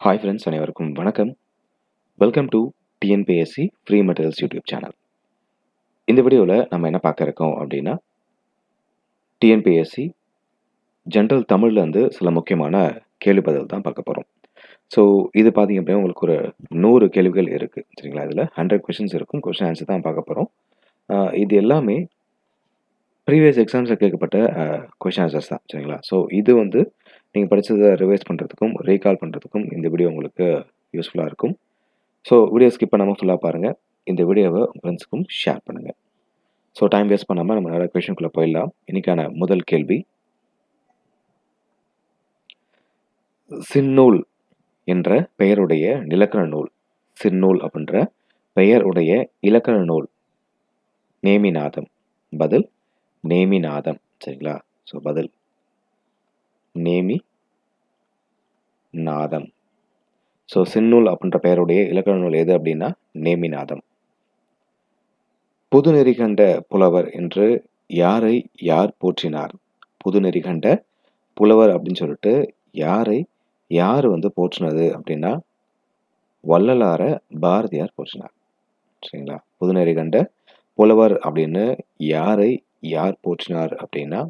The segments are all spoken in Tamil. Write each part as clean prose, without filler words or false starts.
ஹாய் ஃப்ரெண்ட்ஸ், அனைவருக்கும் வணக்கம். Welcome to TNPSC free materials YouTube channel. இந்த வீடியோவில் நம்ம என்ன பார்க்க இருக்கோம் அப்படின்னா, டிஎன்பிஎஸ்சி ஜென்ரல் தமிழ்லேருந்து சில முக்கியமான கேள்வி பதில் தான் பார்க்க போகிறோம். ஸோ இது பார்த்தீங்க அப்படின்னா உங்களுக்கு ஒரு 100 கேள்விகள் இருக்குது சரிங்களா. இதில் 100 கொஷின்ஸ் இருக்கும். கொஷின் ஆன்சர் தான் பார்க்க போகிறோம். இது எல்லாமே ப்ரீவியஸ் எக்ஸாம்ஸில் கேட்கப்பட்ட கொஷின் ஆன்சர்ஸ் தான் சரிங்களா. ஸோ இது வந்து நீங்கள் படித்ததை ரிவைஸ் பண்ணுறதுக்கும் ரீகால் பண்ணுறதுக்கும் இந்த வீடியோ உங்களுக்கு யூஸ்ஃபுல்லாக இருக்கும். ஸோ வீடியோ ஸ்கிப் பண்ணாமல் ஃபுல்லாக பாருங்கள். இந்த வீடியோவை உங்கள் ஃப்ரெண்ட்ஸுக்கும் ஷேர் பண்ணுங்கள். ஸோ டைம் வேஸ்ட் பண்ணாமல் நம்ம நிறைய கொஷினுக்குள்ளே போயிடலாம். இன்றைக்கான முதல் கேள்வி, சின்னூல் என்ற பெயருடைய இலக்கண நூல், சின்னூல் அப்படின்ற பெயருடைய இலக்கண நூல் நேமிநாதம். பதில் நேமிநாதம் சரிங்களா. ஸோ பதில் நேமிநாதம். ஸோ சின்னூல் அப்படின்ற பெயருடைய இலக்கண நூல் எது அப்படின்னா நேமிநாதம். புதுநெறி கண்ட புலவர் என்று யாரை யார் போற்றினார்? புதுநெறி கண்ட புலவர் அப்படின்னு சொல்லிட்டு யார் வந்து போற்றினது அப்படின்னா வள்ளலார பாரதியார் போற்றினார் சரிங்களா. புதுநெறி கண்ட புலவர் அப்படின்னு யாரை யார் போற்றினார் அப்படின்னா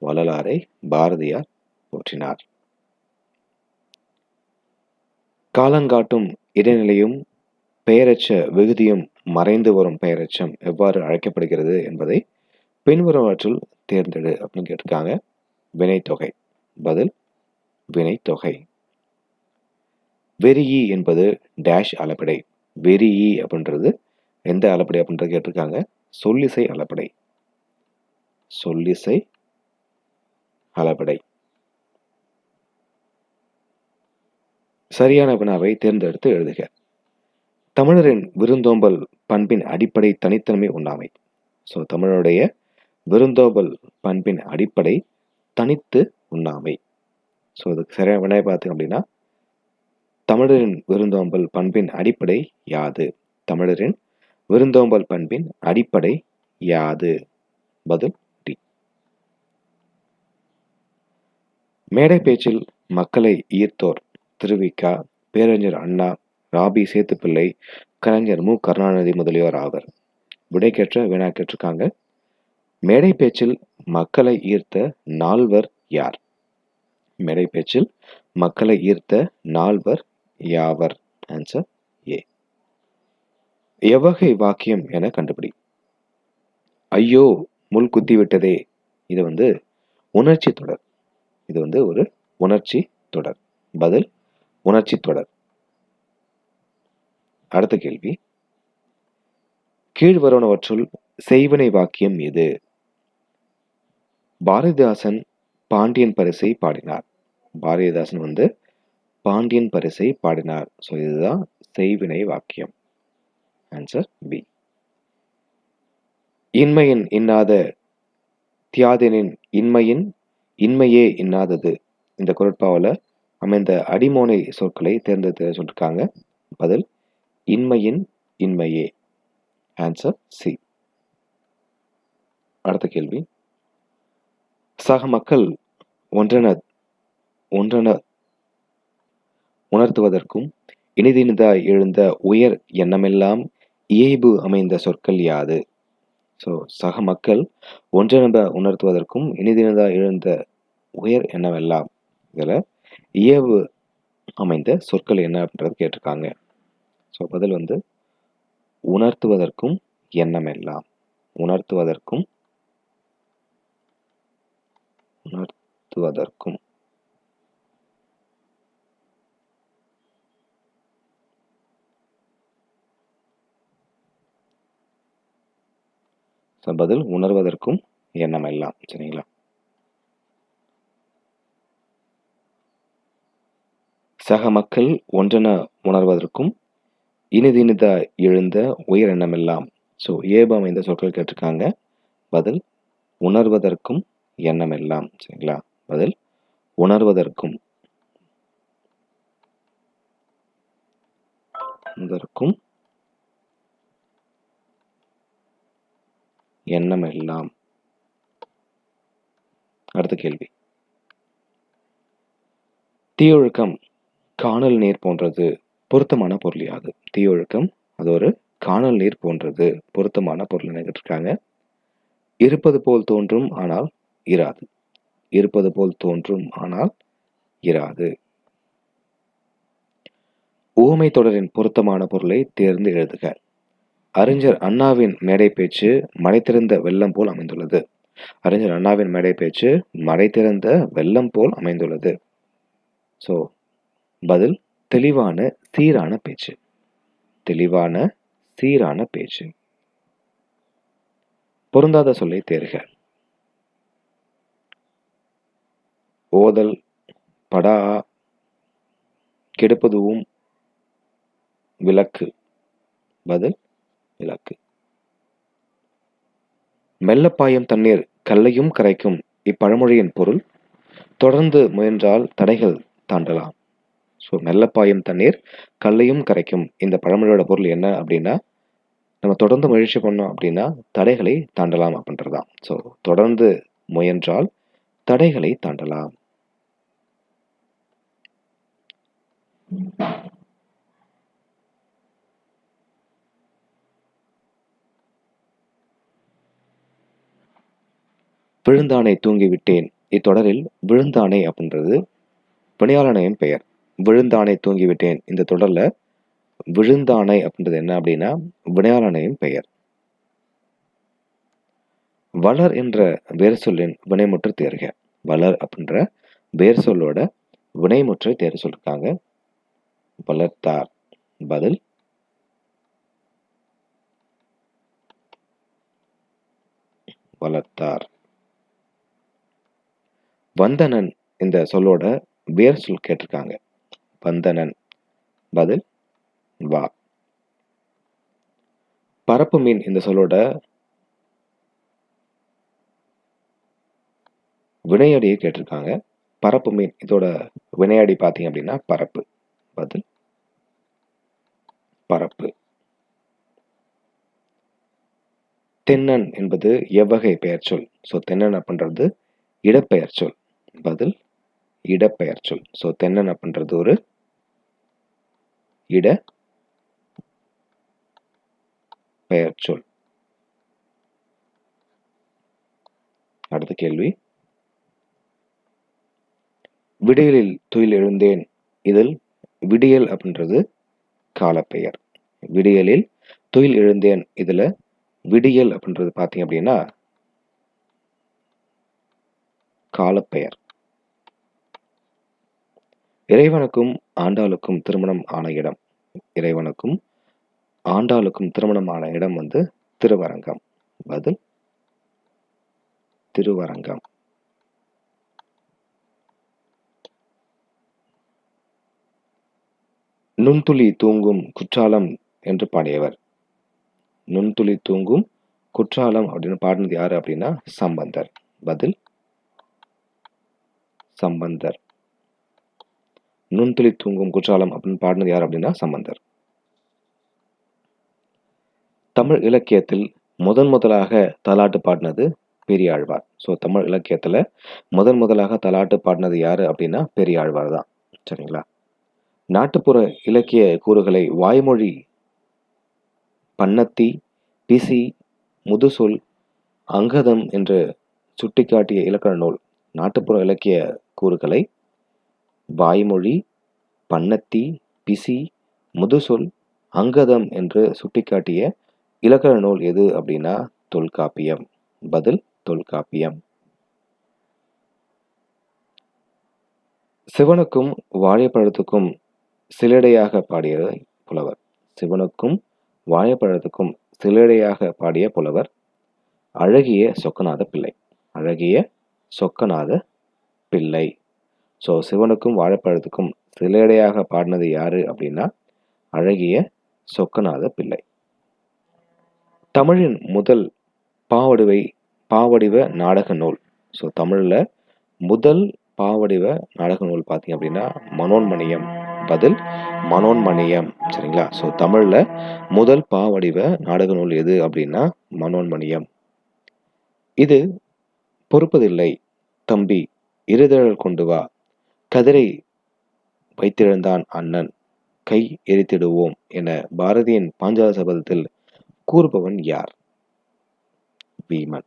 வள்ளலாரை பாரதியார் போற்றினார். காலங்காட்டும் இடைநிலையும் பெயரச்ச விகுதியும் மறைந்து வரும் பெயரச்சம் எவ்வாறு அழைக்கப்படுகிறது என்பதை பின்வருவற்றுள் தேர்ந்தெடு அப்படின்னு கேட்டிருக்காங்க. வினைத்தொகை. பதில் வினைத்தொகை. வெறியி என்பது டேஷ் அளபடை. வெறியி அப்படின்றது எந்த அளபடை அப்படின்றது கேட்டிருக்காங்க. சொல்லிசை அளபடை. சொல்லிசை அளபடை. சரியான வினாவை தேர்ந்தெடுத்து எழுதுக. தமிழரின் விருந்தோம்பல் பண்பின் அடிப்படை தனித்தன்மை உண்ணாமை. ஸோ தமிழருடைய விருந்தோம்பல் பண்பின் அடிப்படை தனித்து உண்ணாமை. ஸோ அதுக்கு சரியான வினை பார்த்தீங்க அப்படின்னா தமிழரின் விருந்தோம்பல் பண்பின் அடிப்படை யாது? தமிழரின் விருந்தோம்பல் பண்பின் அடிப்படை யாது? பதில் டி. மேடை பேச்சில் மக்களை ஈர்த்தோர் திருவிக்கா, பேரறிஞர் அண்ணா, ராபி சேத்துப்பிள்ளை, கலைஞர் மு கருணாநிதி முதலியோர் ஆவர். விடைக்கேற்ற வினா கேட்டிருக்காங்க. மேடை பேச்சில் மக்களை ஈர்த்த நால்வர் யார்? மேடை பேச்சில் மக்களை ஈர்த்த நால்வர் யாவர்? Answer A. எவ்வகை வாக்கியம் என கண்டுபிடி. ஐயோ முள் குத்தி விட்டதே. இது வந்து உணர்ச்சி தொடர். இது வந்து ஒரு உணர்ச்சி தொடர். பதில் உணர்ச்சி தொடர். அடுத்த கேள்வி, கீழ்வருவனவற்றுள் செய்வினை வாக்கியம் எது? பாரதிதாசன் பாண்டியன் பரிசை பாடினார். பாரதிதாசன் வந்து பாண்டியன் பரிசை பாடினார். ஸோ இதுதான் செய்வினை வாக்கியம். Answer B. இன்மையின் இன்னாத தியாதனின் இன்மையின் இன்மையே இன்னாதது. இந்த குறட்பாவில் அமைந்த அடிமோனை சொற்களை தேர்ந்தெடுத்து சொல்லியிருக்காங்க. பதில் இன்மையின் இன்மையே. Answer C. அடுத்த கேள்வி, சக மக்கள் ஒன்றென உணர்த்துவதற்கும் இனிதினிதாய் எழுந்த உயர் எண்ணமெல்லாம் இயைபு அமைந்த சொற்கள் யாது? ஸோ சக மக்கள் ஒன்றென உணர்த்துவதற்கும் இனிதினிதாய் எழுந்த உயர் எண்ணமெல்லாம் இதில் இயைபு அமைந்த சொற்கள் என்ன அப்படின்றது கேட்டிருக்காங்க. ஸோ பதில் வந்து உணர்த்துவதற்கும் எண்ணமெல்லாம். உணர்த்துவதற்கும் பதில் உணர்வதற்கும் எண்ணமெல்லாம் சரிங்களா. சக மக்கள் ஒன்றென உணர்வதற்கும் இனிதினிதா எழுந்த உயர் எண்ணமெல்லாம். ஸோ ஏபு அமைந்த சொற்கள் கேட்டிருக்காங்க. பதில் உணர்வதற்கும் எண்ணமெல்லாம் சரிங்களா. பதில் உணர்வதற்கும் எண்ணமெல்லாம். அடுத்த கேள்வி, தீயொழுக்கம் காணல் நீர் போன்றது பொருத்தமான பொருள் யாது? தீயொழுக்கம் அது ஒரு காணல் நீர் போன்றது பொருத்தமான பொருள் கேட்டிருக்காங்க. இருப்பது போல் தோன்றும் ஆனால் இராது. இருப்பது போல் தோன்றும் ஆனால் இராது. உவமை தொடரின் பொருத்தமான பொருளை தேர்ந்து எழுதுக. அறிஞர் அண்ணாவின் மேடை பேச்சு மடைத்திருந்த வெள்ளம் போல் அமைந்துள்ளது. அறிஞர் அண்ணாவின் மேடை பேச்சு மடைத்திருந்த வெள்ளம் போல் அமைந்துள்ளது. ஸோ பதில் தெளிவான சீரான பேச்சு. தெளிவான சீரான பேச்சு. பொருந்தாத சொல்லை தேர்க. ஓதல், படா, கெடுப்பதுவும், விளக்கு. பதில் விளக்கு. மெல்லப்பாயும் தண்ணீர் கல்லையும் கரைக்கும் இப்பழமொழியின் பொருள் தொடர்ந்து முயன்றால் தடைகள் தாண்டலாம். ஸோ மெல்லப்பாயும் தண்ணீர் கல்லையும் கரைக்கும் இந்த பழமொழியோட பொருள் என்ன அப்படின்னா, நம்ம தொடர்ந்து முயற்சி பண்ணோம் அப்படின்னா தடைகளை தாண்டலாம் அப்படின்றதான். ஸோ தொடர்ந்து முயன்றால் தடைகளை தாண்டலாம். விழுந்தானை தூங்கிவிட்டேன். இத்தொடரில் விழுந்தானை அப்படின்றது வினையாளனையும் பெயர். விழுந்தானை தூங்கிவிட்டேன் இந்த தொடர்ல விழுந்தானை அப்படின்றது என்ன அப்படின்னா வினையாளனையும் பெயர். வளர் என்ற வேர் சொல்லின் வினைமுற்று தேர்க. வளர் அப்படின்ற வேர் சொல்லோட வினைமுற்றை தேர்வு சொல்லிருக்காங்க. வளர்த்தார். பதில் வளர்த்தார். வந்தனன் இந்த சொல்லோட வேர் சொல் கேட்டிருக்காங்க. வந்தனன். பதில் வா. பரப்பு மீன் இந்த சொல்லோட வினையடியை கேட்டிருக்காங்க. பரப்பு மீன் இதோட வினையடி பார்த்தீங்க அப்படின்னா பரப்பு. பதில் பரப்பு. தென்னன் என்பது எவ்வகை பெயர் சொல்? ஸோ தென்னன் அப்படின்றது இடப்பெயர் சொல். பதில் இடப்பெயர் சொல். ஸோ தென்னன் அப்படின்றது ஒரு இட பெயர் சொல். அடுத்த கேள்வி. விடியலில் துயில் எழுந்தேன். இதில் விடியல் அப்படின்றது காலப்பெயர். விடியலில் துயில் எழுந்தேன் இதுல விடியல் அப்படின்றது பார்த்தீங்க அப்படின்னா காலப்பெயர். இறைவனுக்கும் ஆண்டாளுக்கும் திருமணம் ஆன இடம். இறைவனுக்கும் ஆண்டாளுக்கும் திருமணம் ஆன இடம் வந்து திருவரங்கம். பதில் திருவரங்கம். நுண்துளி தூங்கும் குற்றாலம் என்று பாடியவர். நுண்துளி தூங்கும் குற்றாலம் அப்படின்னு பாடினது யாரு அப்படின்னா சம்பந்தர். பதில் சம்பந்தர். நுண்துளி தூங்கும் குற்றாலம் அப்படின்னு பாடினது யார் அப்படின்னா சம்பந்தர். தமிழ் இலக்கியத்தில் முதலாக தாலாட்டு பாடினது பெரியாழ்வார். ஸோ தமிழ் இலக்கியத்துல முதலாக தாலாட்டு பாடினது யாரு அப்படின்னா பெரியாழ்வார் தான். சரிங்களா? நாட்டுப்புற இலக்கிய கூறுகளை வாய்மொழி, பன்னத்தி, பிசி, முதுசொல், அங்கதம் என்று சுட்டிக்காட்டிய இலக்கண நூல். நாட்டுப்புற இலக்கிய கூறுகளை வாய்மொழி, பன்னத்தி, பிசி, முதுசொல், அங்கதம் என்று சுட்டிக்காட்டிய இலக்கண நூல் எது அப்படின்னா தொல்காப்பியம். பதில் தொல்காப்பியம். சிவனுக்கும் வாழைப்பழத்துக்கும் சிலடையாக பாடிய புலவர். சிவனுக்கும் வாழைப்பழத்துக்கும் சிலடையாக பாடிய புலவர் அழகிய சொக்கநாத பிள்ளை. அழகிய சொக்கநாத பிள்ளை. ஸோ சிவனுக்கும் வாழைப்பழத்துக்கும் சிலையடையாக பாடினது யாரு அப்படின்னா அழகிய சொக்கநாத பிள்ளை. தமிழின் முதல் பாவடிவ நாடக நூல். ஸோ தமிழில் முதல் பாவடிவ நாடக நூல் பார்த்தீங்க அப்படின்னா மனோன்மணியம். பதில் மனோன்மணியம். சரிங்களா? ஸோ தமிழில் முதல் பாவடிவ நாடக நூல் எது அப்படின்னா மனோன்மணியம். இது பொறுப்பதில்லை தம்பி இருதழல் கொண்டு வா, கதிரை வைத்திருந்தான் அண்ணன் கை எரித்திடுவோம் என பாரதியின் பாஞ்சால சபதத்தில் கூறுபவன் யார்? வீமன்.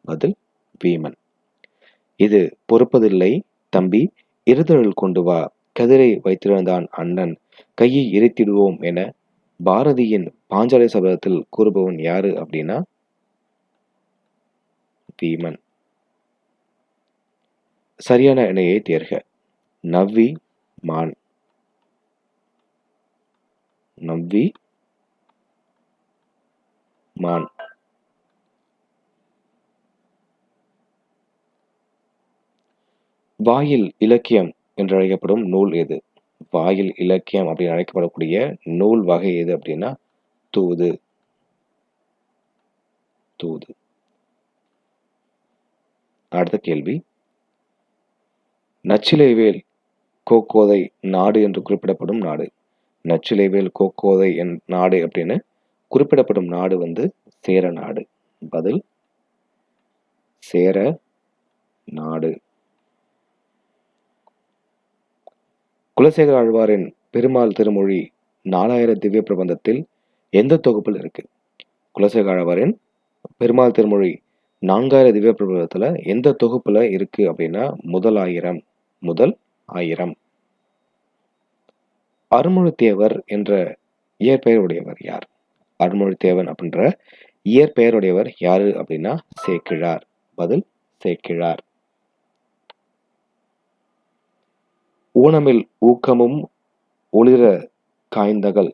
பதில் வீமன். இது பொறுப்பதில்லை தம்பி, இருதழல் கொண்டு வா, கதிரை வைத்திருந்தான் அண்ணன் கையை எரித்திடுவோம் என பாரதியின் பாஞ்சாலை சபதத்தில் கூறுபவன் யாரு அப்படின்னா வீமன். சரியான இணையை தேர்க. நவ்வி மான். நவ்வி மான். வாயில் இலக்கியம் என்று அழைக்கப்படும் நூல் எது? வாயில் இலக்கியம் அப்படின்னு அழைக்கப்படக்கூடிய நூல் வகை எது அப்படின்னா தூது. தூது. அடுத்த கேள்வி, நச்சிலைவேல் கோக்கோதை நாடு என்று குறிப்பிடப்படும் நாடு. நச்சிலைவேல் கோக்கோதை நாடு அப்படின்னு குறிப்பிடப்படும் நாடு வந்து சேர நாடு. பதில் சேர நாடு. குலசேகர ஆழ்வாரின் பெருமாள் திருமொழி 4000 திவ்ய பிரபந்தத்தில் எந்த தொகுப்பில் இருக்கு? குலசேகர ஆழ்வாரின் பெருமாள் திருமொழி 4000 திவ்ய பிரபந்தத்துல எந்த தொகுப்புல இருக்கு அப்படின்னா முதல் 1000. அருள்மொழித்தேவர் என்ற இயற்பெயர் உடையவர் யார்? அருள்மொழித்தேவன் அப்படின்ற இயற்பெயருடையவர் யாரு அப்படின்னா சேக்கிழார். பதில் சேக்கிழார். ஊனமில் ஊக்கமும் ஒளிர காய்ந்தகள்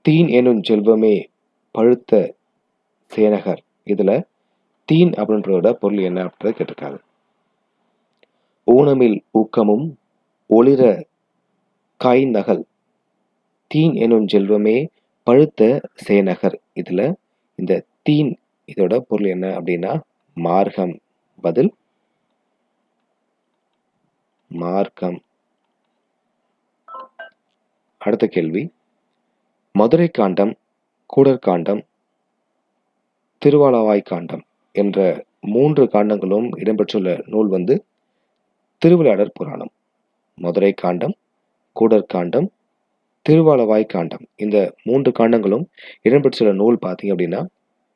தீன் எனும் செல்வமே பழுத்த சேனகர். இதுல தீன் அப்படின்றதோட பொருள் என்ன அப்படின்றத கேட்டிருக்காங்க. ஊனமில் ஊக்கமும் ஒளிர காய்ந்தகள் தீன் எனும் செல்வமே பழுத்த சேனகர். இதுல இந்த தீன் இதோட பொருள் என்ன அப்படின்னா மார்க்கம். பதில் மார்க்கம். அடுத்த கேள்வி, மதுரை காண்டம், கூடற் காண்டம், திருவாலவாய் காண்டம் என்ற 3 காண்டங்களும் இடம்பெற்றுள்ள நூல் வந்து திருவிளையாடற் புராணம். மதுரை காண்டம், கூடற் காண்டம், திருவாலவாய் காண்டம் இந்த 3 காண்டங்களும் இடம்பெற்றுள்ள நூல் பார்த்தீங்க அப்படின்னா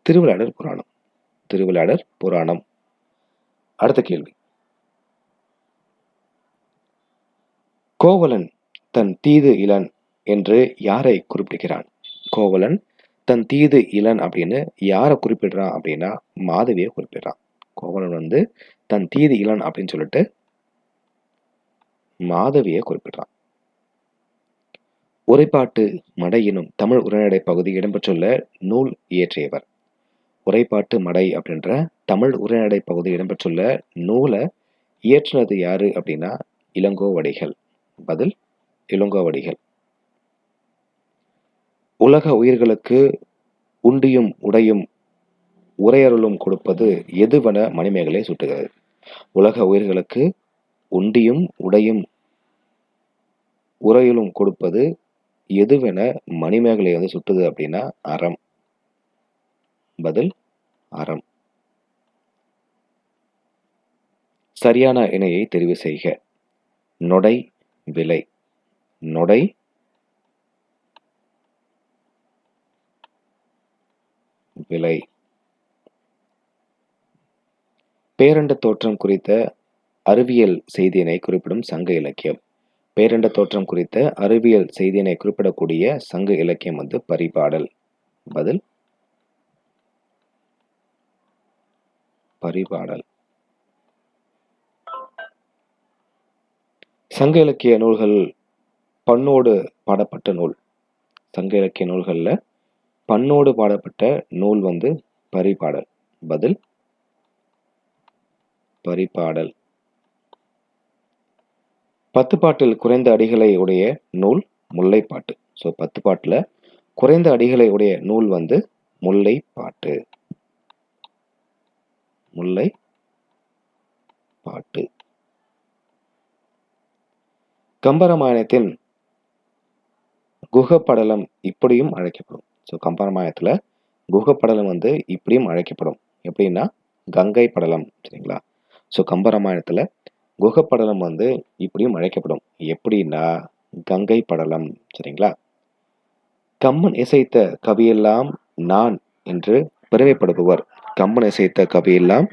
திருவிளையாடற் புராணம். திருவிளையாடற் புராணம். அடுத்த கேள்வி, கோவலன் தன் தீது இளன் என்று யாரை குறிப்பிடுகிறான்? கோவலன் தன் தீது இளன் அப்படின்னு யாரை குறிப்பிடுறான் அப்படின்னா மாதவியை குறிப்பிடுறான். கோவலன் வந்து தன் தீது இளன் அப்படின்னு சொல்லிட்டு மாதவியை குறிப்பிடுறான். உரைப்பாட்டு மடை எனும் தமிழ் உரைநடை பகுதி இடம்பெற்றுள்ள நூல் இயற்றியவர். உரைப்பாட்டு மடை அப்படின்ற தமிழ் உரைநடை பகுதி இடம்பெற்றுள்ள நூலை இயற்றினது யாரு அப்படின்னா இளங்கோவடிகள். பதில் இளங்கோவடிகள். உலக உயிர்களுக்கு உண்டியும் உடையும் உரையருளும் கொடுப்பது எதுவென மணிமேகலை சுட்டுகிறது? உலக உயிர்களுக்கு உண்டியும் உடையும் உரையலும் கொடுப்பது எதுவென மணிமேகலை வந்து சுட்டுது அப்படின்னா அறம். பதில் அறம். சரியான இணையை தெரிவு செய்க. நொடை விலை. நொடை விலை. பேரண்ட தோற்றம் குறித்த அறிவியல் செய்தியினை குறிப்பிடும் சங்க இலக்கியம். பேரண்ட தோற்றம் குறித்த அறிவியல் செய்தியினை குறிப்பிடக்கூடிய சங்க இலக்கியம் வந்து பரிபாடல். பதில் பரிபாடல். சங்க இலக்கிய நூல்கள் பண்ணோடு பாடப்பட்ட நூல். சங்க இலக்கிய நூல்கள்ல பண்ணோடு பாடப்பட்ட நூல் வந்து பரிபாடல். பதில் பரிபாடல். 10 பாட்டில் குறைந்த அடிகளை உடைய நூல் முல்லைப்பாட்டு. ஸோ 10 பாட்டுல குறைந்த அடிகளை உடைய நூல் வந்து முல்லைப்பாட்டு. முல்லை பாட்டு. கம்பராமாயணத்தின் குகப்படலம் இப்படியும் அழைக்கப்படும். ஸோ கம்பராமாயணத்துல குகப்படலம் வந்து இப்படியும் அழைக்கப்படும். எப்படின்னா கங்கை படலம். சரிங்களா? ஸோ கம்பராமாயணத்துல குகப்படலம் வந்து இப்படியும் அழைக்கப்படும். எப்படின்னா கங்கை படலம். சரிங்களா? கம்மன் இசைத்த கவியெல்லாம் நான் என்று பெருமைப்படுபவர். கம்மன் இசைத்த கவியெல்லாம்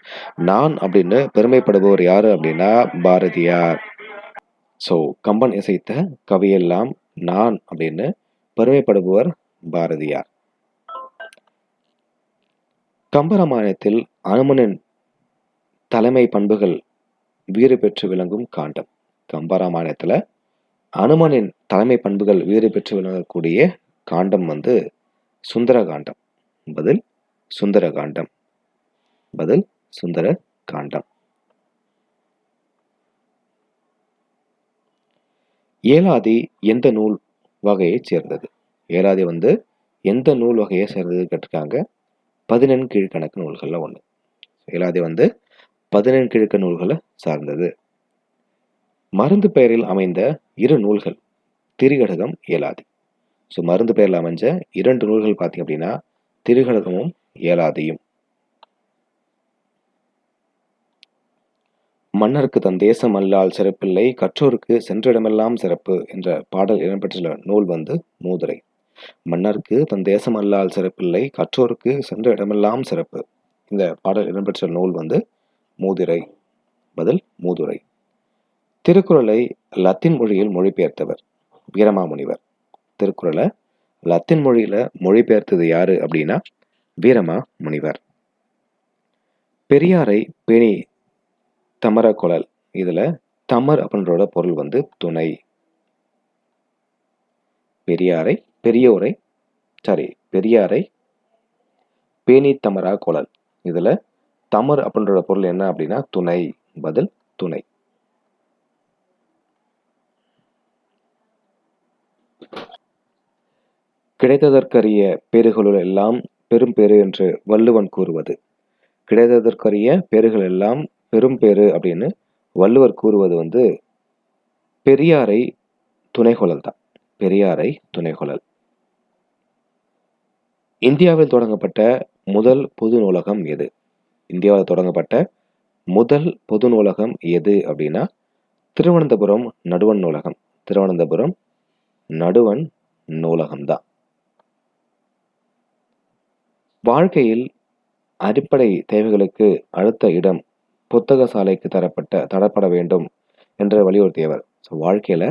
நான் அப்படின்னு பெருமைப்படுபவர் யாரு அப்படின்னா பாரதியார். ஸோ கம்பன் இசைத்த கவியெல்லாம் நான் அப்படின்னு பெருமைப்படுபவர் பாரதியார். கம்பராமாயணத்தில் அனுமனின் தலைமை பண்புகள் வீறு பெற்று விளங்கும் காண்டம். கம்பராமாயணத்துல அனுமனின் தலைமை பண்புகள் வீறு பெற்று விளங்கக்கூடிய காண்டம் வந்து சுந்தர காண்டம். பதில் சுந்தர காண்டம். பதில் சுந்தர காண்டம். ஏலாதி எந்த நூல் வகையை சேர்ந்தது? ஏலாதி வந்து எந்த நூல் வகையை சேர்ந்தது கேட்டிருக்காங்க. 14 கீழ்கணக்கு நூல்கள்ல ஒண்ணு. ஏலாதி வந்து 14 கிழக்கு நூல்களை சார்ந்தது. மருந்து பெயரில் அமைந்த 2 நூல்கள் திரிகடகம், ஏலாதி. ஸோ மருந்து பெயரில் அமைஞ்ச 2 நூல்கள் பார்த்தீங்க அப்படின்னா திரிகடகமும் ஏலாதியும். மன்னருக்கு தன் தேசம் அல்லால் சிறப்பில்லை, கற்றோருக்கு சென்றிடமெல்லாம் சிறப்பு என்ற பாடல் இடம்பெற்றுள்ள நூல் வந்து மூதுரை. மன்னருக்கு தன் தேசம் அல்லால் சிறப்பில்லை, கற்றோருக்கு சென்ற இடமெல்லாம் சிறப்பு. இந்த பாடல் இடம்பெற்ற நூல் வந்து மூதுரை. பதில் மூதுரை. திருக்குறளை லத்தீன் மொழியில் மொழிபெயர்த்தவர் வீரமாமுனிவர். திருக்குறளை லத்தீன் மொழியில மொழிபெயர்த்தது யாரு அப்படின்னா வீரமாமுனிவர். பெரியாரை பேணி தமர குழல். இதுல தமர் அப்படின்றோட பொருள் வந்து துணை. பெரியாரை பேணி தமரா குழல். இதுல தமர் அப்படின்றோட பொருள் என்ன அப்படின்னா துணை. பதில் துணை. கிடைத்ததற்கரிய பேறுகளுள் எல்லாம் பெரும் பேறு என்று வள்ளுவன் கூறுவது. கிடைத்ததற்கரிய பேறுகள் எல்லாம் பெரும் பேறு அப்படின்னு வள்ளுவர் கூறுவது வந்து பெரியாரை துணைகொள்ளல் தான். பெரியாரை துணைகொள்ளல். இந்தியாவில் தொடங்கப்பட்ட முதல் பொது நூலகம் எது? இந்தியாவில் தொடங்கப்பட்ட முதல் பொது நூலகம் எது அப்படின்னா திருவனந்தபுரம் நடுவண் நூலகம். திருவனந்தபுரம் நடுவண் நூலகம் தான். வாழ்க்கையில் அடிப்படை தேவைகளுக்கு அடுத்த இடம் புத்தக சாலைக்கு தரப்பட வேண்டும் என்று வலியுறுத்தியவர். ஸோ வாழ்க்கையில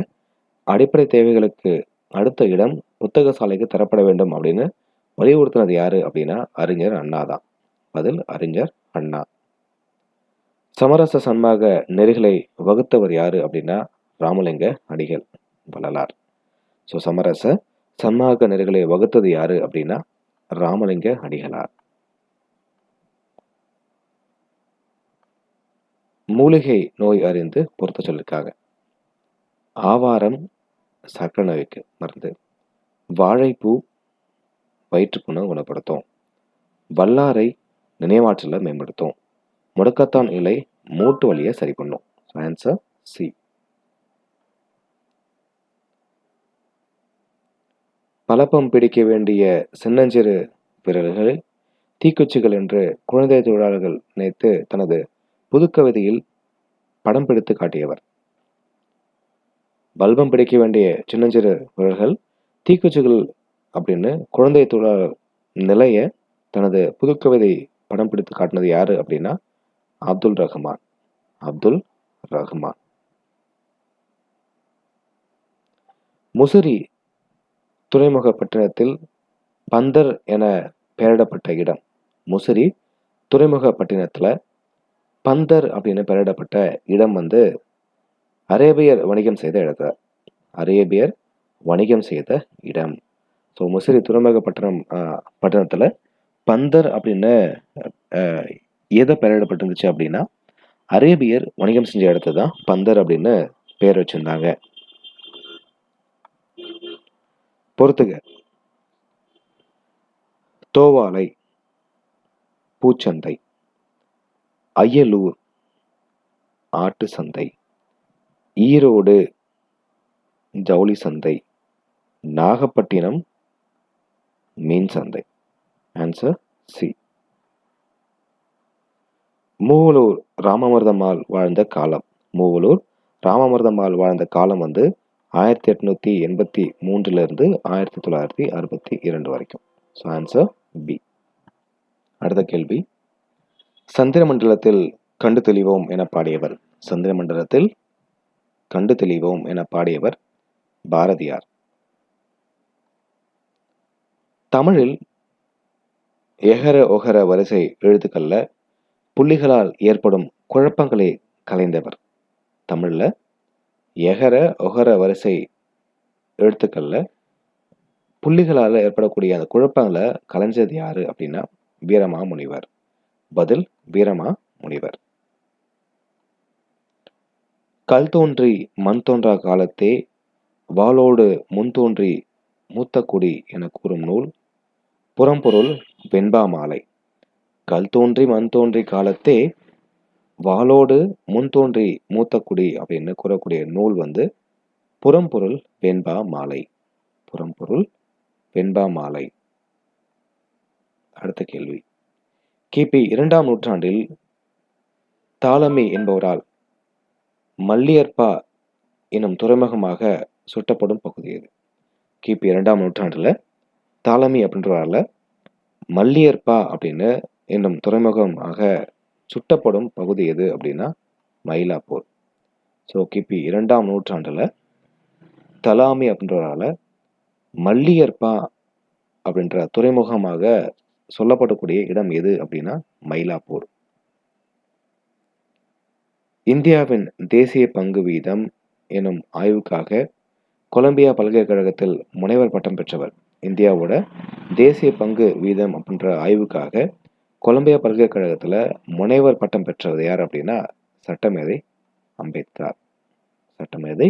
அடிப்படை தேவைகளுக்கு அடுத்த இடம் புத்தக சாலைக்கு தரப்பட வேண்டும் அப்படின்னு வலியுறுத்தினது யாரு அப்படின்னா அறிஞர் அண்ணா தான். பதில் அறிஞர் அண்ணா. சமரச சன்மாக நெறிகளை வகுத்தவர் யாரு அப்படின்னா ராமலிங்க அடிகள் வள்ளலார். ஸோ சமரச சன்மாக நெறிகளை வகுத்தது யாரு அப்படின்னா ராமலிங்க அடிகளார். மூலிகை நோய் அறிந்து பொறுத்த சொல்லிருக்காங்க. ஆவாரம் சர்க்கரை நோய்க்கு மருந்து. வாழைப்பூ வயிற்றுப்புண்ணை குணப்படுத்தும். வல்லாரை நினைவாற்றலை மேம்படுத்தும். முடக்கத்தான் இலை மூட்டு வலியை சரி பண்ணும். Answer C. பலப்பம் பிடிக்க வேண்டிய சின்னஞ்சிறு விரல்கள் தீக்குச்சிகள் என்று குழந்தை தொழிலாளர்கள் நினைத்து தனது புதுக்கவிதையில் படம் பிடித்து காட்டியவர். பல்பம் பிடிக்க வேண்டிய சின்னஞ்சிறு விரல்கள் தீக்குச்சிகள் அப்படின்னு குழந்தை தொழிலாளர் நிலைய தனது புதுக்கவிதை படம் பிடித்து காட்டினது யாரு அப்படின்னா அப்துல் ரஹ்மான். அப்துல் ரஹ்மான். முசிறி துறைமுகப்பட்டினத்தில் பந்தர் என பெயரிடப்பட்ட இடம். முசிறி துறைமுகப்பட்டினத்துல பந்தர் அப்படின்னு பெயரிடப்பட்ட இடம் வந்து அரேபியர் வணிகம் செய்த இடத்துல. அரேபியர் வணிகம் செய்த இடம். ஸோ முசிறி துறைமுகப்பட்டினத்துல பந்தர் அப்படின்னு எதை பெயரிடப்பட்டிருந்துச்சு அப்படின்னா அரேபியர் வணிகம் செஞ்ச இடத்த தான் பந்தர் அப்படின்னு பெயர் வச்சிருந்தாங்க. பொறுத்துக. தோவாலை பூச்சந்தை, அய்யலூர் ஆட்டு சந்தை, ஈரோடு ஜவுளி சந்தை, நாகப்பட்டினம் மீன் சந்தை. Answer C. மூவலூர் ராமாமிர்தம்மாள் வாழ்ந்த காலம். மூவலூர் ராமாமிர்தம்மாள் வாழ்ந்த காலம் வந்து 1883 1962 வரைக்கும். So answer B. அடுத்த கேள்வி, சந்திர மண்டலத்தில் கண்டு தெளிவோம் என பாடியவர். சந்திர மண்டலத்தில் கண்டு தெளிவோம் என பாடியவர் பாரதியார். தமிழில் எகர ஒகர வரிசை எழுத்துக்கள்ல புள்ளிகளால் ஏற்படும் குழப்பங்களை கலைந்தவர். தமிழ்ல எகர ஒகர வரிசை எழுத்துக்கள்ல புள்ளிகளால் ஏற்படக்கூடிய அந்த குழப்பங்களை கலைஞ்சது யாரு அப்படின்னா வீரமாமுனிவர். பதில் வீரமாமுனிவர். கல் தோன்றி மண் தோன்றா காலத்தே வாளோடு முன் தோன்றி மூத்த குடி என கூறும் நூல் புறம்பொருள் வெண்பா மாலை. கல் தோன்றி மண் தோன்றி காலத்தே வாளோடு முன் தோன்றி மூத்த குடி அப்படின்னு கூறக்கூடிய நூல் வந்து புறம்பொருள் வெண்பா மாலை. புறம்பொருள் வெண்பா மாலை. அடுத்த கேள்வி, கிபி 2ஆம் நூற்றாண்டில் தாலமி என்பவரால் மல்லியற்பா எனும் துறைமுகமாக சுட்டப்படும் பகுதி எது? கிபி 2ஆம் நூற்றாண்டுல தாலமி அப்படின்றவரால மல்லியற்பா அப்படின்னு என்னும் துறைமுகமாக சுட்டப்படும் பகுதி எது அப்படின்னா மயிலாப்பூர். ஸோ கிபி 2ஆம் நூற்றாண்டுல தலாமி அப்படின்றவரால மல்லியற்பா அப்படின்ற துறைமுகமாக சொல்லப்படக்கூடிய இடம் எது அப்படின்னா மயிலாப்பூர். இந்தியாவின் தேசிய பங்கு வீதம் எனும் ஆய்வுக்காக கொலம்பியா பல்கலைக்கழகத்தில் முனைவர் பட்டம் பெற்றவர். இந்தியாவோட தேசிய பங்கு வீதம் அப்படின்ற ஆய்வுக்காக கொலம்பியா பல்கலைக்கழகத்துல முனைவர் பட்டம் பெற்றவர் யார் அப்படின்னா சட்டமேதை அம்பேத்கர். சட்டமேதை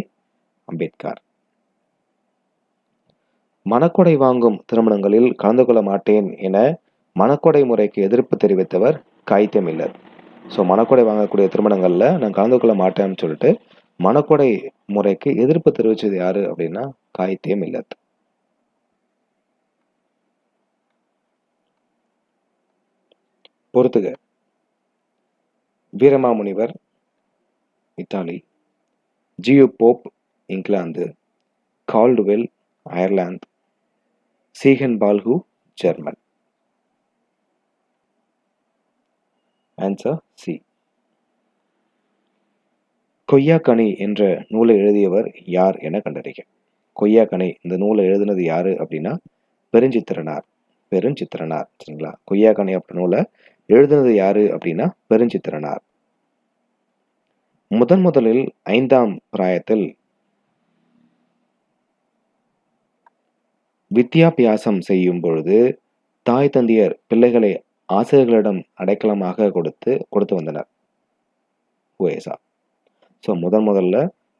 அம்பேத்கர். மணக்கொடை வாங்கும் திருமணங்களில் கலந்து கொள்ள மாட்டேன் என மணக்கொடை முறைக்கு எதிர்ப்பு தெரிவித்தவர் காயிதே மில்லர். ஸோ மணக்கொடை வாங்கக்கூடிய திருமணங்கள்ல நான் கலந்து கொள்ள மாட்டேன்னு சொல்லிட்டு மணக்கொடை முறைக்கு எதிர்ப்பு தெரிவித்தது யாரு அப்படின்னா காயிதே மில்லர். பொறுத்துக, Veeramamunivar Italy, G U Pope England, Caldwell Ireland, Ziegenbalg German. Answer C. கொய்யாக்கனி என்ற நூலை எழுதியவர் யார் என கண்டறிக. கொய்யாக்கனி இந்த நூலை எழுதினது யாரு அப்படின்னா பெருஞ்சித்திரனார். பெருஞ்சித்திரனார். சரிங்களா? கொய்யாக்கனி அப்படி நூலை எழுதினது யாரு அப்படின்னா பெருஞ்சித்திரனார். முதலில் 5ஆம் பிராயத்தில் வித்யாபியாசம் செய்யும் பொழுது தாய் தந்தையர் பிள்ளைகளை ஆசிரியர்களிடம் அடைக்கலமாக கொடுத்து வந்தனர். உவேசா. ஸோ முதல்ல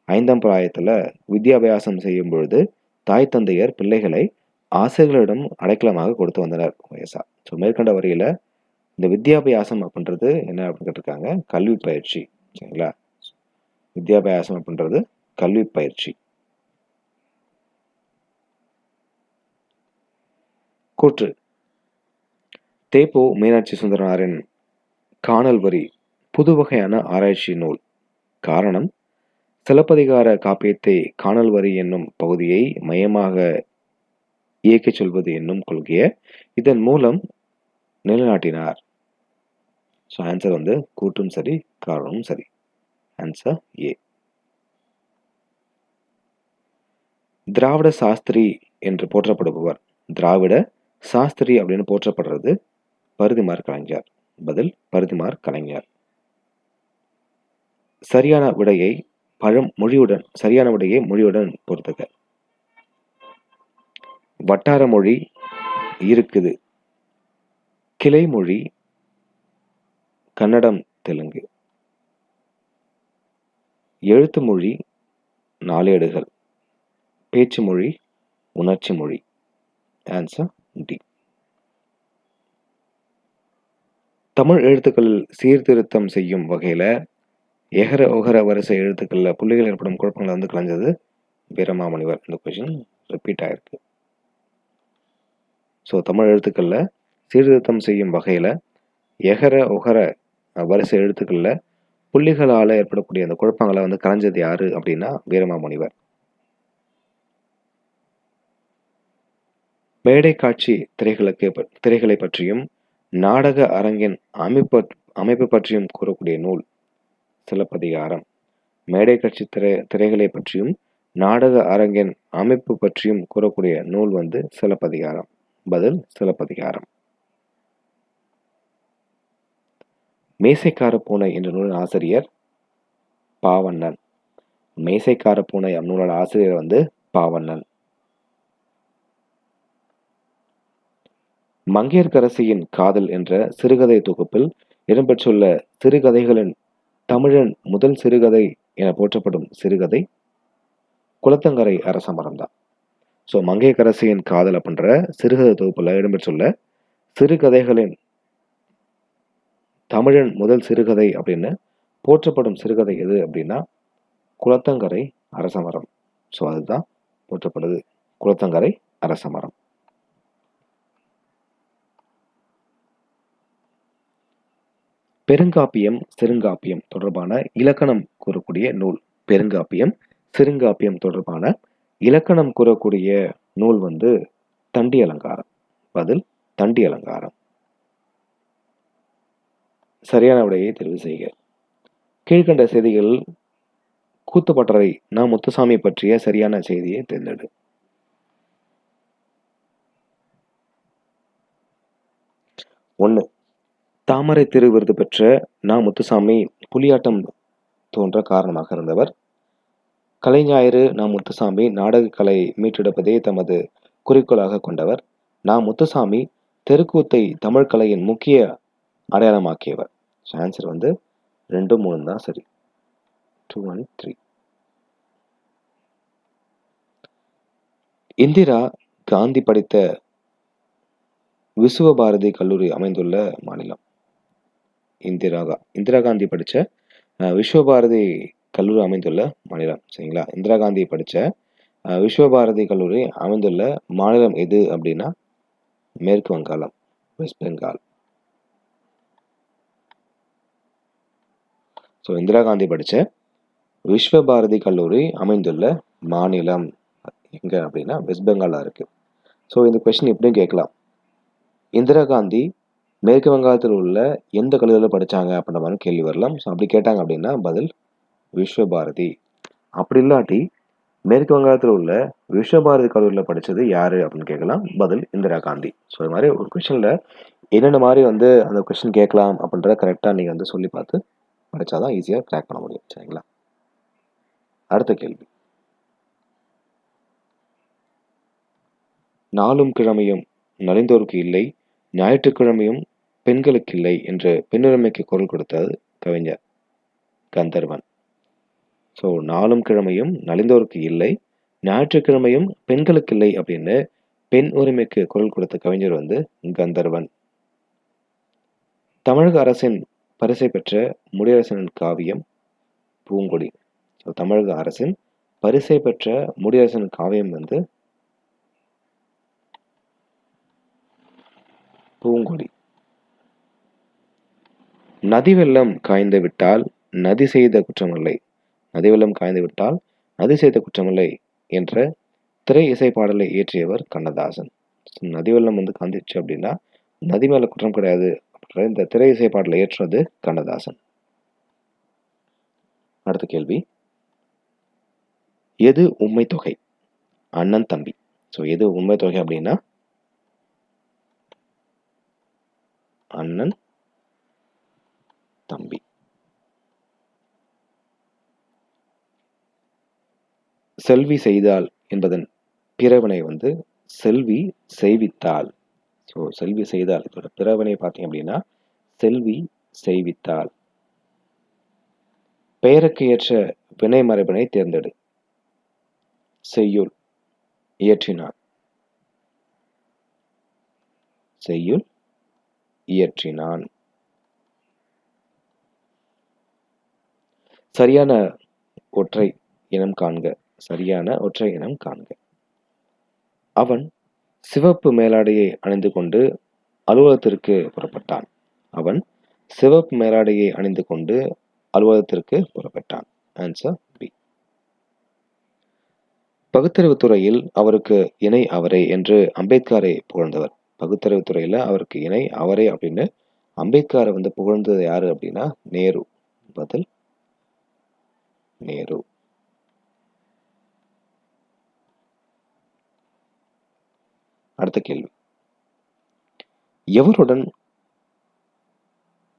5ஆம் பிராயத்தில் வித்யாபியாசம் செய்யும் பொழுது தாய் தந்தையர் பிள்ளைகளை ஆசிரியர்களிடம் அடைக்கலமாக கொடுத்து வந்தனர். உவேசா. ஸோ மேற்கண்ட வரியில இந்த வித்யாபியாசம் அப்படின்றது என்ன அப்படின்னு கேட்டிருக்காங்க, கல்வி பயிற்சி. சரிங்களா? வித்யாபியாசம் அப்படின்றது கல்வி பயிற்சி. கூற்று, தேப்போ மீனாட்சி சுந்தரனாரின் காணல் வரி புது வகையான ஆராய்ச்சி நூல். காரணம், சிலப்பதிகார காப்பியத்தை காணல் வரி என்னும் பகுதியை மையமாக இயக்கிச் சொல்வது என்னும் கொள்கையை இதன் மூலம் நிலைநாட்டினார். ஸோ ஆன்சர் வந்து கூற்றும் சரி, காரணமும் சரி. Answer A. திராவிட சாஸ்திரி என்று போற்றப்படுபவர். திராவிட சாஸ்திரி அப்படின்னு போற்றப்படுறது பரிதிமார் கலைஞர். பதில் பரிதிமார் கலைஞர். சரியான விடையை மொழியுடன் பொறுத்துக. வட்டார மொழி இருக்குது. கிளை மொழி கன்னடம் தெலுங்கு. எழுத்து மொழி நாளேடுகள். பேச்சு மொழி உணர்ச்சி மொழி. Answer D. தமிழ் எழுத்துக்களில் சீர்திருத்தம் செய்யும் வகையில எகர ஒகர வரிசை எழுத்துக்கள்ல புள்ளிகள் ஏற்படும் குழப்பங்களை வந்து கலைஞ்சது வீரமாமுனிவர். இந்த கொஸ்டின் ரிப்பீட் ஆயிருக்கு. ஸோ தமிழ் எழுத்துக்கள்ல சீர்திருத்தம் செய்யும் வகையில எகர ஒகர வரிசை எழுத்துக்கள்ல புள்ளிகளால ஏற்படக்கூடிய அந்த குழப்பங்களை வந்து கலைஞ்சது யாரு அப்படின்னா வீரமாமுனிவர். மேடை காட்சி திரைகளை பற்றியும் நாடக அரங்கின் அமைப்பு பற்றியும் கூறக்கூடிய நூல் சிலப்பதிகாரம். மேடை காட்சி திரைகளை பற்றியும் நாடக அரங்கின் அமைப்பு பற்றியும் கூறக்கூடிய நூல் வந்து சிலப்பதிகாரம். பதில் சிலப்பதிகாரம். மேசைக்கார பூனை என்ற நூலின் ஆசிரியர் பாவண்ணன். மேசைக்கார பூனை நூலோட ஆசிரியர் வந்து பாவண்ணன். மங்கையர்க்கரசியின் காதல் என்ற சிறுகதை தொகுப்பில் இடம்பெற்றுள்ள சிறுகதைகளின் தமிழன் முதல் சிறுகதை என போற்றப்படும் சிறுகதை குளத்தங்கரை அரசமரம் தான். ஸோ மங்கையர்க்கரசியின் காதல் அப்படின்ற சிறுகதை தொகுப்புல இடம்பெற்றுள்ள சிறுகதைகளின் தமிழன் முதல் சிறுகதை அப்படின்னு போற்றப்படும் சிறுகதை எது அப்படின்னா குளத்தங்கரை அரசமரம். ஸோ அதுதான் போற்றப்படுது, குளத்தங்கரை அரசமரம். பெருங்காப்பியம் சிறுங்காப்பியம் தொடர்பான இலக்கணம் கூறக்கூடிய நூல். பெருங்காப்பியம் சிறுங்காப்பியம் தொடர்பான இலக்கணம் கூறக்கூடிய நூல் வந்து தண்டி அலங்காரம். பதில் தண்டி அலங்காரம். சரியான விடையை தெரிவு செய்க. கீழ்கண்ட செய்திகள் கூத்துப்பட்டறை நா. முத்துசாமி பற்றிய சரியான செய்தியை தேர்ந்தெடு. 1. தாமரை திரு விருது பெற்ற நா. முத்துசாமி புலியாட்டம் தோன்ற காரணமாக இருந்தவர். கலைஞாயிறு நா. முத்துசாமி நாடகக்கலை மீட்டெடுப்பதே தமது குறிக்கோளாக கொண்டவர். நா. முத்துசாமி தெருக்கூத்தை தமிழ் கலையின் முக்கிய அடையாளமாக்கியவர். ஆன்சர் வந்து 2, 3 தான் சரி. 2 and 3. இந்திரா காந்தி படித்த விசுவபாரதி கல்லூரி அமைந்துள்ள மாநிலம். இந்திரா காந்தி படித்த விஸ்வபாரதி கல்லூரி அமைந்துள்ள மாநிலம். சரிங்களா? இந்திரா காந்தி படித்த விஸ்வபாரதி கல்லூரி அமைந்துள்ள மாநிலம் எது அப்படின்னா மேற்கு வங்காளம், வெஸ்ட் பெங்கால். ஸோ இந்திரா காந்தி படித்த விஸ்வபாரதி கல்லூரி அமைந்துள்ள மாநிலம் எங்க அப்படின்னா வெஸ்ட் பெங்காலில் இருக்கு. ஸோ இந்த கொஸ்டின் எப்படியும் கேட்கலாம். இந்திரா காந்தி மேற்கு வங்காளத்தில் உள்ள எந்த கல்லூரியில் படித்தாங்க அப்படின்ற மாதிரி கேள்வி வரலாம். ஸோ அப்படி கேட்டாங்க அப்படின்னா பதில் விஸ்வபாரதி. அப்படி இல்லாட்டி மேற்கு வங்காளத்தில் உள்ள விஸ்வபாரதி கல்லூரியில் படித்தது யாரு அப்படின்னு கேட்கலாம். பதில் இந்திரா காந்தி. ஸோ இது மாதிரி ஒரு கொஸ்டினில் என்னென்ன மாதிரி வந்து அந்த கொஸ்டின் கேட்கலாம் அப்படின்றத கரெக்டாக நீங்கள் வந்து சொல்லி பார்த்து படித்தாதான் ஈஸியாக கிராக் பண்ண முடியும். சரிங்களா? அடுத்த கேள்வி. நாளும் கிழமையும் நலிந்தோருக்கு இல்லை, ஞாயிற்றுக்கிழமையும் பெண்களுக்கு இல்லை என்று பெண்ணுரிமைக்கு குரல் கொடுத்தது கவிஞர் கந்தர்வன். ஸோ நாளும் கிழமையும் நலிந்தோருக்கு இல்லை, ஞாயிற்றுக்கிழமையும் பெண்களுக்கு இல்லை அப்படின்னு பெண் உரிமைக்கு குரல் கொடுத்த கவிஞர் வந்து கந்தர்வன். தமிழக அரசின் பரிசை பெற்ற முடியரசனின் காவியம் பூங்கொடி. ஸோ தமிழக அரசின் பரிசை பெற்ற முடியரசனின் காவியம் வந்து பூங்கொடி. நதி வெள்ளம் காய்ந்து விட்டால் நதி செய்த குற்றமில்லை, நதி வெள்ளம் காய்ந்து விட்டால் நதி செய்த குற்றமில்லை என்ற திரை இசை பாடலை இயற்றியவர் கண்ணதாசன். நதி வெள்ளம் வந்து காந்துச்சு அப்படின்னா நதி மேல குற்றம் கிடையாது அப்படின்ற இந்த திரை இசை பாடலை இயற்றுவது கண்ணதாசன். அடுத்த கேள்வி. எது உண்மை தொகை? அண்ணன் தம்பி. ஸோ எது உண்மை தொகை அப்படின்னா அண்ணன் தம்பி. செல்வி செய்தால் என்பதன் பிறவினை வந்து செல்வி செய்வித்தாள். ஸோ செல்வி செய்தால் இதோட பிறவினை பார்த்தீங்க அப்படின்னா செல்வி செய்வித்தாள். பெயருக்கு ஏற்ற வினை மரபினை தேர்ந்தெடு. செய்யுள் இயற்றினான். செய்யுள் இயற்றினான். சரியான ஒற்றை இனம் காண்க. சரியான ஒற்றை இனம் காண்க. அவன் சிவப்பு மேலாடையை அணிந்து கொண்டு அலுவலகத்திற்கு புறப்பட்டான். அவன் சிவப்பு மேலாடையை அணிந்து கொண்டு அலுவலகத்திற்கு புறப்பட்டான். Answer B. பகுத்தறிவுத் துறையில் அவருக்கு இணை அவரே என்று அம்பேத்கரை புகழ்ந்தவர். பகுத்தறிவுத் துறையில அவருக்கு இணை அவரே அப்படின்னு அம்பேத்கரை புகழ்ந்தது யாரு அப்படின்னா நேரு. பதில் நேரு. அடுத்த கேள்வி. எவருடன்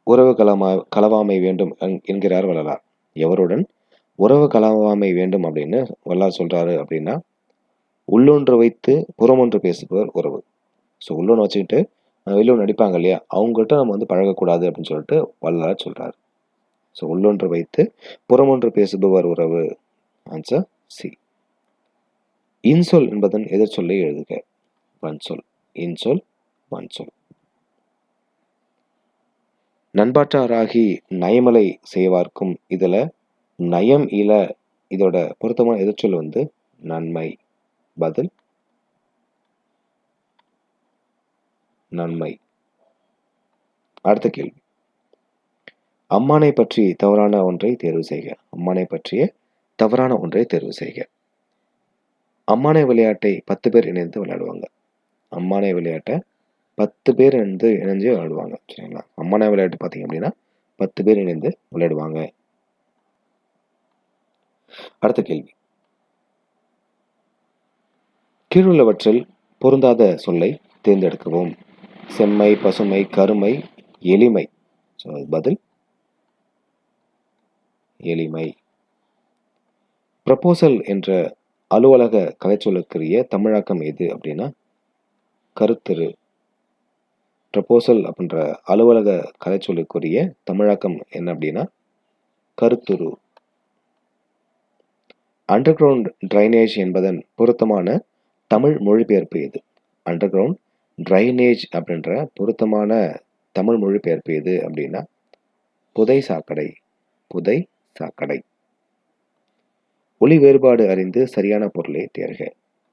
உறவு கலவாமை வேண்டும் என்கிறார் வள்ளலார்? எவருடன் உறவு கலவாமை வேண்டும் அப்படின்னு வள்ளலார் சொல்றாரு அப்படின்னா, உள்ளொன்று வைத்து புறமொன்று பேசுபவர் உறவு. ஸோ உள்ளொன்று வச்சுக்கிட்டு வெளியொன்று நடிப்பாங்க இல்லையா, அவங்ககிட்ட நம்ம பழகக்கூடாது அப்படின்னு சொல்லிட்டு வள்ளலார் சொல்றாரு. ஸோ உள்ளொன்று வைத்து புறமொன்று பேசுபவர் உறவு. Answer C. இன்சொல் என்பதன் எதிர் சொல்லை எழுதுக. வன்சொல். இன்சொல் வன்சொல். நண்பாற்றாராகி நயமலை செய்வார்க்கும் இதுல நயம் இல இதோட பொருத்தமான எதிர்ச்சொல் நன்மை. பதில் நன்மை. அடுத்த கேள்வி. அம்மானை பற்றி தவறான ஒன்றை தேர்வு செய்க. அம்மானை பற்றிய தவறான ஒன்றை தேர்வு செய்க. அம்மானை விளையாட்டை 10 பேர் இணைந்து விளையாடுவாங்க. அம்மானை விளையாட்டை 10 பேர் இணைஞ்சு விளையாடுவாங்க. சரிங்களா? அம்மானை விளையாட்டு பார்த்தீங்க அப்படின்னா 10 பேர் இணைந்து விளையாடுவாங்க. அடுத்த கேள்வி. கீழுள்ளவற்றில் பொருந்தாத சொல்லை தேர்ந்தெடுக்கவும். செம்மை, பசுமை, கருமை, எளிமை. பதில் எளிமை. ப்ரப்போசல் என்ற அலுவலக கலைச்சொல்லுக்குரிய தமிழாக்கம் எது அப்படின்னா கருத்துரு. ப்ரப்போசல் அப்படின்ற அலுவலக கலைச்சொல்லுக்குரிய தமிழாக்கம் என்ன அப்படின்னா கருத்துரு. அண்டர் கிரவுண்ட் டிரைனேஜ் என்பதன் பொருத்தமான தமிழ் மொழிபெயர்ப்பு எது? அண்டர் கிரவுண்ட் டிரைனேஜ் அப்படின்ற பொருத்தமான தமிழ் மொழிபெயர்ப்பு எது அப்படின்னா புதை சாக்கடை. புதை சாக்கடை. ஒலி வேறுபாடு அறிந்து சரியான பொருளை தேர்க.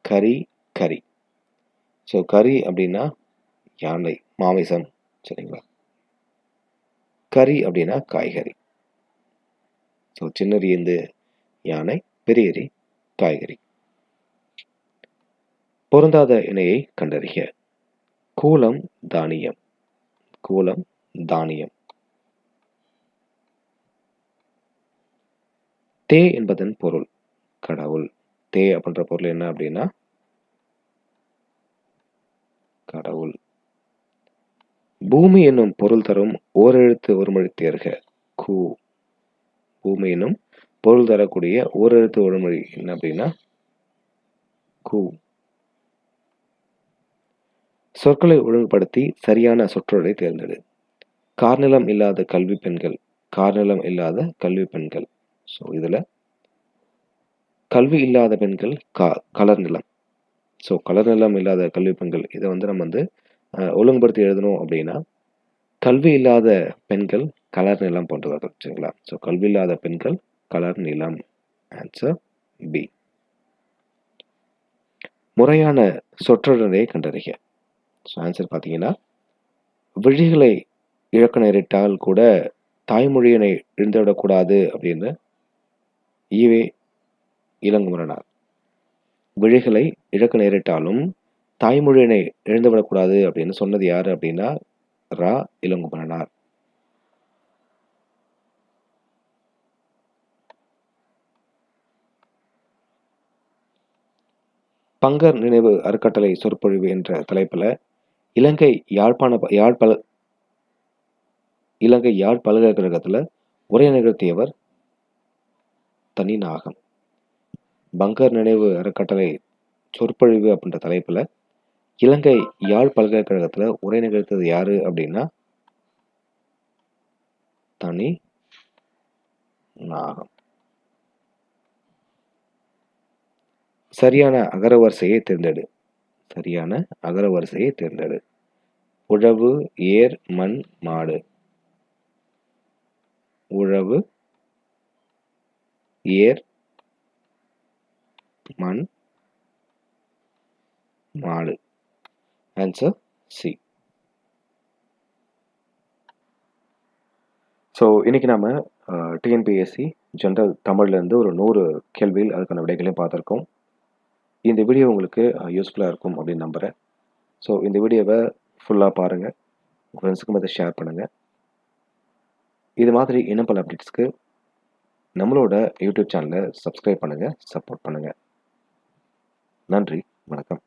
கரி, கரி. ஸோ கரி அப்படின்னா யானை, மாமிசம். சரிங்களா? கரி அப்படின்னா காய்கறி. ஸோ சின்னரி யானை, பெரியரி காய்கறி. பொருந்தாத இணையை கண்டறிக. கூலம், தானியம். கூலம், தானியம். தே என்பதன் பொருள் கடவுள். தே அப்படின்ற பொருள் என்ன அப்படின்னா கடவுள். பூமி என்னும் பொருள் தரும் ஓரெழுத்து ஒருமொழி தேர்க. கூ. பூமி என்னும் பொருள் தரக்கூடிய ஓரெழுத்து ஒருமொழி என்ன அப்படின்னா கூ. சொற்களை ஒழுங்குபடுத்தி சரியான சொற்றொடரை தேர்ந்தெடு. கார்நிலம் இல்லாத கல்வி பெண்கள். கார்நிலம் இல்லாத கல்வி பெண்கள். ஸோ இதுல கல்வி இல்லாத பெண்கள் கலர் நிலம். ஸோ கலர் நிலம் இல்லாத கல்வி பெண்கள் இதை நம்ம ஒழுங்குபடுத்தி எழுதணும் அப்படின்னா கல்வி இல்லாத பெண்கள் கலர் நிலம் போன்றவர்கள். சரிங்களா? ஸோ கல்வி இல்லாத பெண்கள் கலர் நிலம். Answer B. முறையான சொற்றொடரை கண்டறிக. ஸோ ஆன்சர் பார்த்தீங்கன்னா விழிகளை இழக்க நேரிட்டால் கூட தாய்மொழியினை இழந்துவிடக்கூடாது அப்படின்னு ஈவே இளங்குமரனார். விழிகளை இழக்க நேரிட்டாலும் தாய்மொழியினை இழந்துவிடக்கூடாது அப்படின்னு சொன்னது யாரு அப்படின்னா ரா இளங்குமரனார். பங்கர் நினைவு அறக்கட்டளை சொற்பொழிவு என்ற தலைப்புல இலங்கை யாழ் பல்கலைக்கழகத்துல உரை நிகழ்த்தியவர் தனிநாகம். பங்கர் நினைவு அறக்கட்டளை சொற்பொழிவு அப்படின்ற தலைப்புல இலங்கை யாழ் பல்கலைக்கழகத்துல உரை நிகழ்த்தது யாரு அப்படின்னா தனி நாகம். சரியான அகரவரிசையை தேர்ந்தெடு. சரியான அகரவரிசையை தேர்ந்தெடு. உழவு, ஏர், மண், மாடு. உழவு, ஏர், மண், மாடு. Answer C. ஸோ இன்னைக்கு நாம டிஎன்பிஎஸ்சி ஜென்ரல் தமிழ்லேருந்து ஒரு 100 கேள்விகள் அதுக்கான விடைகளையும் பார்த்துருக்கோம். இந்த வீடியோ உங்களுக்கு யூஸ்ஃபுல்லாக இருக்கும் அப்படின்னு நம்புகிறேன். ஸோ இந்த வீடியோவை ஃபுல்லாக பாருங்கள். உங்கள் ஃப்ரெண்ட்ஸுக்கும் அதை ஷேர் பண்ணுங்கள். இது மாதிரி இன்னும் பல அப்டேட்ஸ்க்கு நம்மளோட யூடியூப் சேனலை சப்ஸ்கிரைப் பண்ணுங்கள், சப்போர்ட் பண்ணுங்கள். நன்றி, வணக்கம்.